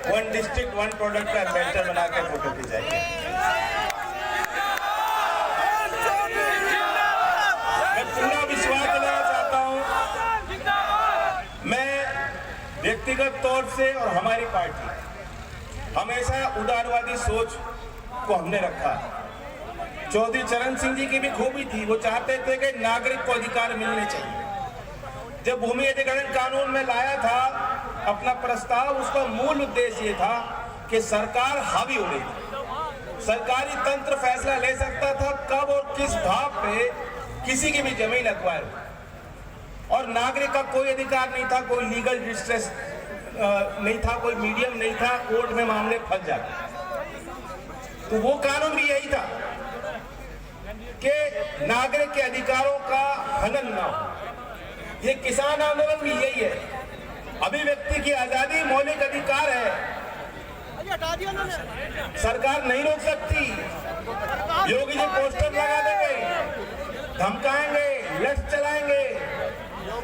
One district one product का ambassador बना के फोटो खिंचाएंगे। मैं पूरा विश्वास दिलाना चाहता हूं, मैं व्यक्तिगत तौर से और हमारी पार्टी हमेशा उदारवादी सोच को हमने रखा। चौधरी चरण सिंह जी की भी खूबी थी, वो चाहते थे कि नागरिक को अधिकार मिलने चाहिए। जब भूमि अधिग्रहण कानून में लाया था अपना प्रस्ताव, उसका मूल उद्देश्य ये था कि सरकार हावी हो रही थी, सरकारी तंत्र फैसला ले सकता था कब और किस भाव पे किसी की भी जमीन अक्वायर हो, और नागरिक का कोई अधिकार नहीं था, कोई लीगल डिस्ट्रेस नहीं था, कोई मीडियम नहीं था, कोर्ट में मामले फंस जाते। तो वो कानून भी यही था कि नागरिक के अधिकारों का हनन ना हो। ये किसान आंदोलन भी यही है, अभिव्यक्ति की आजादी मौलिक अधिकार है, सरकार नहीं रोक सकती। योगी जी पोस्टर लगा देंगे, धमकाएंगे, लठ चलाएंगे,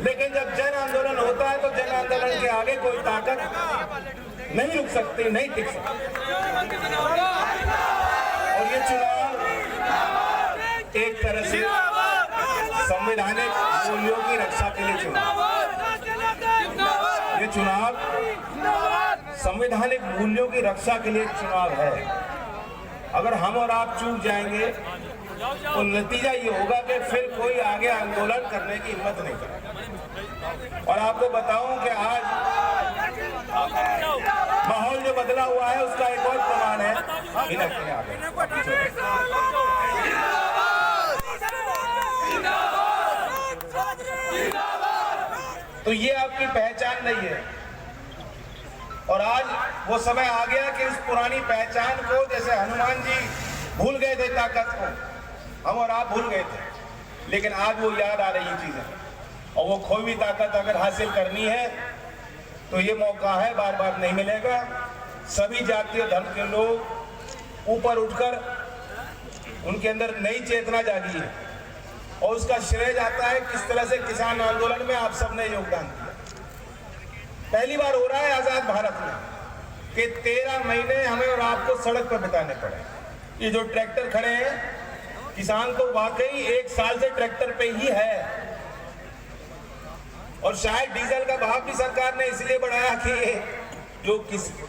लेकिन जब जन आंदोलन होता है तो जन आंदोलन के आगे कोई ताकत नहीं रुक सकती, नहीं टिक सकती। और ये चुनाव एक तरह से संवैधानिक मूल्यों की रक्षा के लिए चुनाव, ये चुनाव संवैधानिक मूल्यों की रक्षा के लिए चुनाव है। अगर हम और आप चूक जाएंगे तो नतीजा ये होगा कि फिर कोई आगे आंदोलन करने की हिम्मत नहीं करेगा। और आपको बताऊं कि आज माहौल जो बदला हुआ है उसका एक और प्रमाण है, तो ये आपकी पहचान नहीं है। और आज वो समय आ गया कि इस पुरानी पहचान को, जैसे हनुमान जी भूल गए थे ताकत को, हम और आप भूल गए थे, लेकिन आज वो याद आ रही चीजें। और वो खोई हुई ताकत अगर हासिल करनी है तो ये मौका है, बार बार नहीं मिलेगा। सभी जाति और धर्म के लोग ऊपर उठकर, उनके अंदर नई चेतना जागी है, और उसका श्रेय जाता है किस तरह से किसान आंदोलन में आप सबने योगदान दिया। पहली बार हो रहा है आजाद भारत में कि 13 महीने हमें और आपको सड़क पर बिताने पड़े। ये जो ट्रैक्टर खड़े हैं, किसान तो वाकई 1 साल से ट्रैक्टर पे ही है, और शायद डीजल का भाव भी सरकार ने इसलिए बढ़ाया कि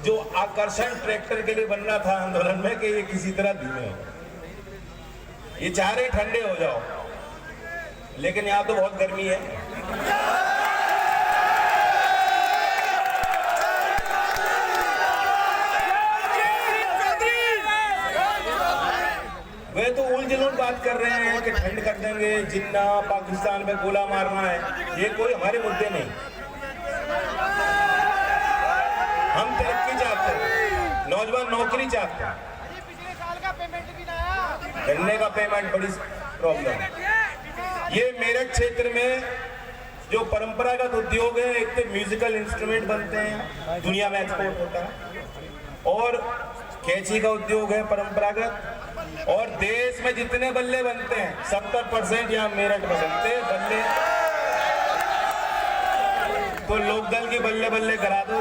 जो आकर्षण ट्रैक्टर के लिए बनना था आंदोलन में कि ये किसी तरह धीमे हो, ये चाह रहे ठंडे हो जाओ, लेकिन यहाँ तो बहुत गर्मी है। वे तो उलझुल बात कर रहे हैं कि ठंड कर देंगे, जिन्ना पाकिस्तान में गोला मारना है, ये कोई हमारे मुद्दे नहीं। हम तरक्की चाहते हैं, नौजवान नौकरी चाहते हैं। पिछले साल का पेमेंट भी ना आया, गन्ने का पेमेंट बड़ी प्रॉब्लम है। ये मेरठ क्षेत्र में जो परंपरागत उद्योग है, एक तो म्यूजिकल इंस्ट्रूमेंट बनते हैं, दुनिया में एक्सपोर्ट होता है, और कैंची का उद्योग है परंपरागत, और देश में जितने बल्ले बनते हैं 70% यहाँ मेरठ में बनते हैं बल्ले। तो लोकदल की बल्ले बल्ले करा दो।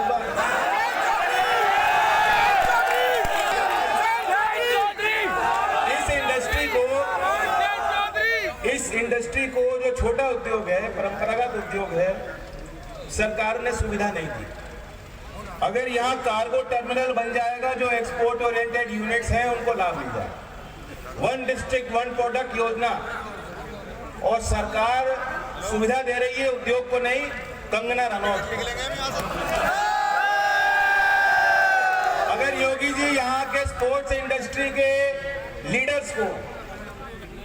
इस इंडस्ट्री को जो छोटा उद्योग है, परंपरागत उद्योग है, सरकार ने सुविधा नहीं दी। अगर यहाँ कार्गो टर्मिनल बन जाएगा, जो एक्सपोर्ट ओरिएंटेड यूनिट्स हैं उनको लाभ मिल जाएगा। वन डिस्ट्रिक्ट वन प्रोडक्ट योजना, और सरकार सुविधा दे रही है उद्योग को नहीं, कंगना रनौत। अगर योगी जी यहाँ के स्पोर्ट्स इंडस्ट्री के लीडर्स को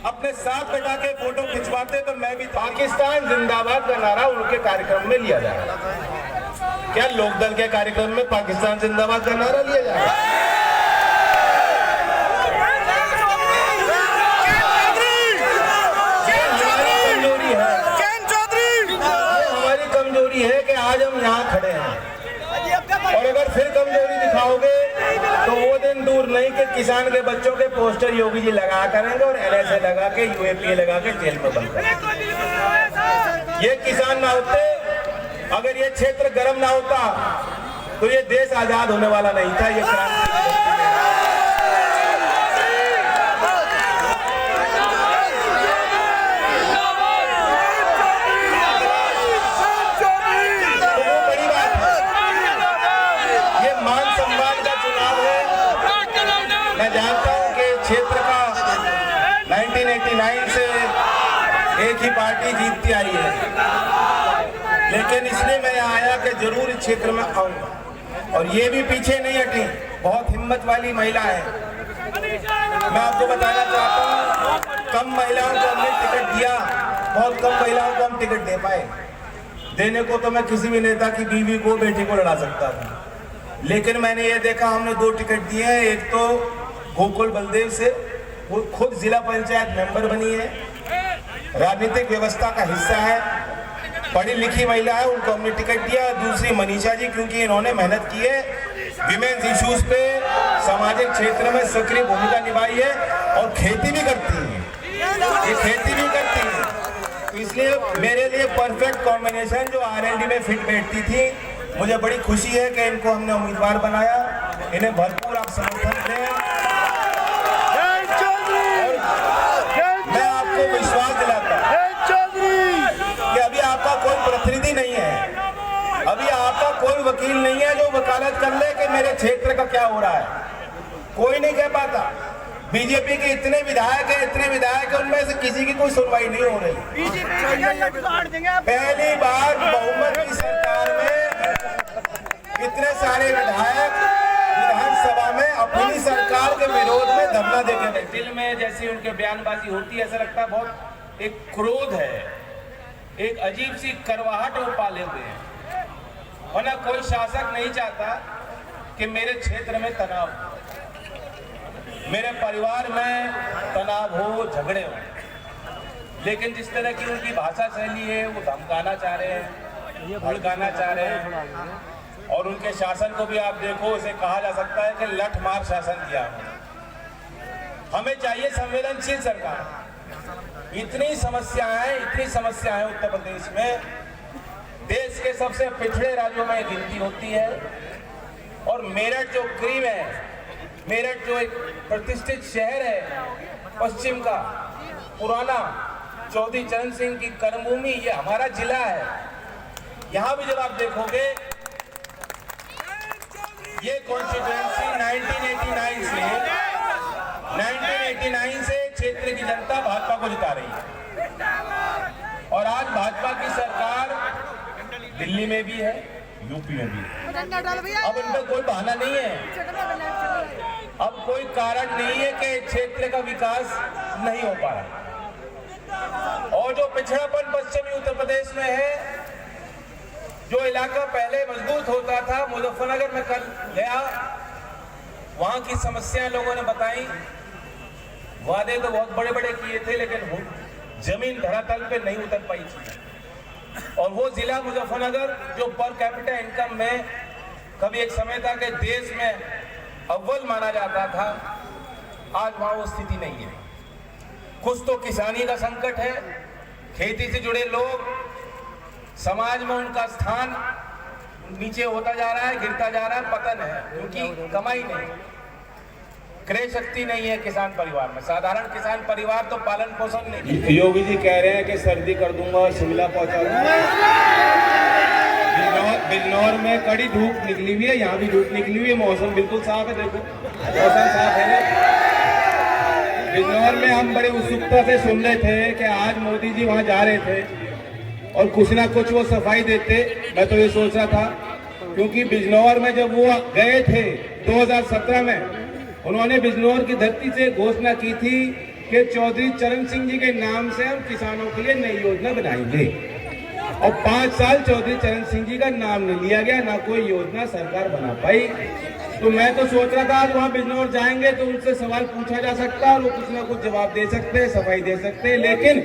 अपने साथ बैठा के फोटो खिंचवाते तो मैं भी, पाकिस्तान जिंदाबाद का नारा उनके कार्यक्रम में लिया जाएगा। क्या लोकदल के कार्यक्रम में पाकिस्तान जिंदाबाद का नारा लिया जाएगा? हमारी कमजोरी है कि आज हम यहाँ खड़े हैं, और अगर फिर कमजोरी दिखाओगे तो वो दिन दूर नहीं कि किसान के बच्चों के पोस्टर योगी जी लगा करेंगे और NSA लगा के, UAPA लगा के जेल में बंद करेंगे। ये किसान ना होते, अगर ये क्षेत्र गर्म ना होता तो ये देश आजाद होने वाला नहीं था। ये क्रांति मैं जानता हूं कि क्षेत्र का 1989 से एक ही पार्टी जीतती आई है, लेकिन इसलिए मैं यहाँ आया कि जरूर इस क्षेत्र में आऊंगा। और ये भी पीछे नहीं हटी, बहुत हिम्मत वाली महिला है। मैं आपको बताना चाहता हूँ, कम महिलाओं को हमने टिकट दिया, बहुत कम महिलाओं को हम टिकट दे पाए। देने को तो मैं किसी भी नेता की बीवी को, बेटी को लड़ा सकता था, लेकिन मैंने ये देखा हमने 2 टिकट दिए हैं। एक तो गोकुल बलदेव से, वो खुद जिला पंचायत मेंबर बनी है, राजनीतिक व्यवस्था का हिस्सा है, पढ़ी लिखी महिला है, उनको हमने टिकट दिया। दूसरी मनीषा जी, क्योंकि इन्होंने मेहनत की है, विमेन्स इश्यूज पे सामाजिक क्षेत्र में सक्रिय भूमिका निभाई है और खेती भी करती है, ये खेती भी करती है। तो इसलिए मेरे लिए परफेक्ट कॉम्बिनेशन जो RLD में फिट बैठती थी। मुझे बड़ी खुशी है कि इनको हमने उम्मीदवार बनाया, इन्हें भरपूर आप समर्थन दें। मैं आपको विश्वास दिलाता कि अभी आपका कोई प्रतिनिधि नहीं है, अभी आपका कोई वकील नहीं है जो वकालत कर ले कि मेरे क्षेत्र का क्या हो रहा है। कोई नहीं कह पाता। बीजेपी के इतने विधायक हैं, उनमें से किसी की कोई सुनवाई नहीं हो रही। पहली बार बहुमत की सरकार में इतने सारे विधायक विधानसभा में अपनी सरकार के विरोध में धरना देके दिल में जैसी उनके बयानबाजी होती है, ऐसा लगता है बहुत एक क्रोध है, एक अजीब सी करवाहट वो पाले हुए हैं। वरना कोई शासक नहीं चाहता कि मेरे क्षेत्र में तनाव हो, मेरे परिवार में तनाव हो, झगड़े हो। लेकिन जिस तरह की उनकी भाषा शैली है, वो धमकाना चाह रहे हैं, भड़काना चाह रहे हैं। और उनके शासन को भी आप देखो, उसे कहा जा सकता है कि लठ मार शासन किया। हमें चाहिए संवेदनशील सरकार। इतनी समस्याएं उत्तर प्रदेश में, देश के सबसे पिछड़े राज्यों में गिनती होती है। और मेरठ जो क्रीम है, मेरठ जो एक प्रतिष्ठित शहर है पश्चिम का, पुराना चौधरी चरण सिंह की कर्मभूमि, ये हमारा जिला है। यहाँ भी जब आप देखोगे, ये कॉन्स्टिट्यूएंसी 1989 से क्षेत्र की जनता भाजपा को जिता रही है। और आज भाजपा की सरकार दिल्ली में भी है, यूपी में भी है। अब उनका कोई बहाना नहीं है, अब कोई कारण नहीं है कि क्षेत्र का विकास नहीं हो पा रहा। और जो पिछड़ापन पश्चिमी उत्तर प्रदेश में है, जो इलाका पहले मजबूत होता था, मुजफ्फरनगर में कल गया, वहां की समस्याएं लोगों ने बताई। वादे तो बहुत बड़े बड़े किए थे, लेकिन जमीन धरातल पे नहीं उतर पाई थी। और वो जिला मुजफ्फरनगर जो पर कैपिटा इनकम में कभी एक समय था कि देश में अव्वल माना जाता था, आज वहां वो स्थिति नहीं है। कुछ तो किसानी का संकट है, खेती से जुड़े लोग, समाज में उनका स्थान नीचे होता जा रहा है, गिरता जा रहा है, पतन है, क्योंकि कमाई नहीं, क्रय शक्ति नहीं है किसान परिवार में। साधारण किसान परिवार तो पालन पोषण नहीं। योगी जी कह रहे हैं कि सर्दी कर दूंगा और शिमला पहुंचा दूंगा। बिजनौर में कड़ी धूप निकली हुई है, यहाँ भी धूप निकली हुई है, मौसम बिल्कुल साफ है। देखो मौसम साफ है ना। बिजनौर में हम बड़ी उत्सुकता से सुन रहे थे कि आज मोदी जी वहाँ जा रहे थे और कुछ ना कुछ वो सफाई देते। मैं तो ये सोच रहा था, क्योंकि बिजनौर में जब वो गए थे 2017 में, उन्होंने बिजनौर की धरती से घोषणा की थी कि चौधरी चरण सिंह जी के नाम से हम किसानों के लिए नई योजना बनाएंगे। और 5 साल चौधरी चरण सिंह जी का नाम नहीं लिया गया, ना कोई योजना सरकार बना पाई। तो मैं तो सोच रहा था आज वहाँ बिजनौर जाएंगे तो उनसे सवाल पूछा जा सकता है और वो कुछ ना कुछ जवाब दे सकते हैं, सफाई दे सकते हैं। लेकिन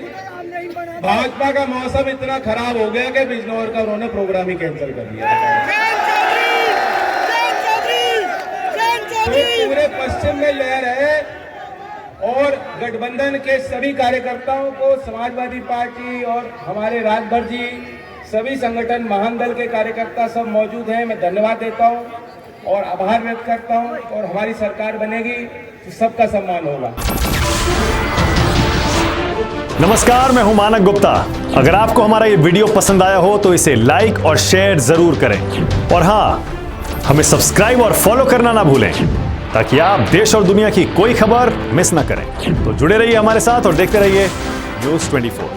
भाजपा का मौसम इतना खराब हो गया कि बिजनौर का उन्होंने प्रोग्राम ही कैंसिल कर दिया। तो पूरे पश्चिम में लहर है और गठबंधन के सभी कार्यकर्ताओं को समाजवादी पार्टी और हमारे राजभर जी सभी संगठन महान दल के कार्यकर्ता सब मौजूद हैं। मैं धन्यवाद देता हूं और आभार व्यक्त करता हूं। और हमारी सरकार बनेगी तो सबका सम्मान होगा। नमस्कार, मैं हूं मानक गुप्ता। अगर आपको हमारा ये वीडियो पसंद आया हो तो इसे लाइक और शेयर जरूर करें। और हाँ, हमें सब्सक्राइब और फॉलो करना ना भूलें ताकि आप देश और दुनिया की कोई खबर मिस ना करें। तो जुड़े रहिए हमारे साथ और देखते रहिए न्यूज़ 24।